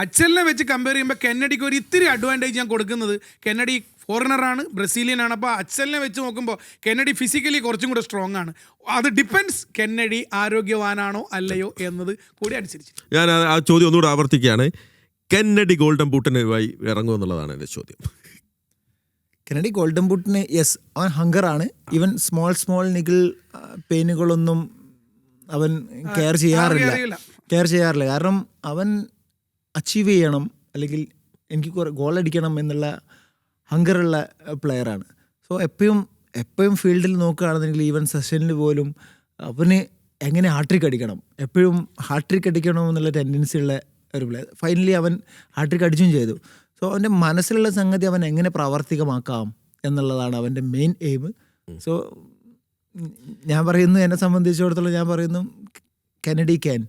അച്ചലിനെ വെച്ച് കമ്പയർ ചെയ്യുമ്പോൾ കെന്നഡിക്ക് ഒരു ഇത്തിരി അഡ്വാൻറ്റേജ് ഞാൻ കൊടുക്കുന്നത്, കെന്നഡി ഫോറിനറാണ്, ബ്രസീലിയനാണ്. അപ്പോൾ അച്ചലിനെ വെച്ച് നോക്കുമ്പോൾ കെന്നഡി ഫിസിക്കലി കുറച്ചും കൂടെ സ്ട്രോങ് ആണ്. അത് ഡിപ്പെൻസ് കെന്നഡി ആരോഗ്യവാനാണോ അല്ലയോ എന്നത് കൂടി അനുസരിച്ച്. ഞാൻ ആ ചോദ്യം ഒന്നുകൂടെ ആവർത്തിക്കുകയാണ്. കെന്നഡി ഗോൾഡൻ ബൂട്ടിനുമായി ഇറങ്ങുമെന്നുള്ളതാണ് എൻ്റെ ചോദ്യം. കെന്നഡി ഗോൾഡൻ ബൂട്ടിന് യെസ്, അവൻ ഹങ്കറാണ്. ഈവൻ സ്മോൾ നിഗിൾ പെയിനുകളൊന്നും അവൻ കെയർ ചെയ്യാറില്ല. കാരണം അവൻ അച്ചീവ് ചെയ്യണം, അല്ലെങ്കിൽ എനിക്ക് കുറേ ഗോൾ അടിക്കണം എന്നുള്ള ഹങ്കറുള്ള പ്ലെയറാണ്. സോ എപ്പോഴും ഫീൽഡിൽ നോക്കുകയാണെന്നുണ്ടെങ്കിൽ ഈവൻ സെഷനിൽ പോലും അവന് എങ്ങനെ ഹാട്രിക് അടിക്കണം, എപ്പോഴും ഹാട്രിക് അടിക്കണം എന്നുള്ള ടെൻഡൻസി ഉള്ള ഒരു പ്ലെയർ. ഫൈനലി അവൻ ഹാട്രിക് അടിച്ചും ചെയ്തു. സോ അവൻ്റെ മനസ്സിലുള്ള സംഗതി അവൻ എങ്ങനെ പ്രാവർത്തികമാക്കാം എന്നുള്ളതാണ് അവൻ്റെ മെയിൻ എയിം. സോ ഞാൻ പറയുന്നു, എന്നെ സംബന്ധിച്ചിടത്തോളം ഞാൻ പറയുന്നു കെന്നഡി ക്യാൻ.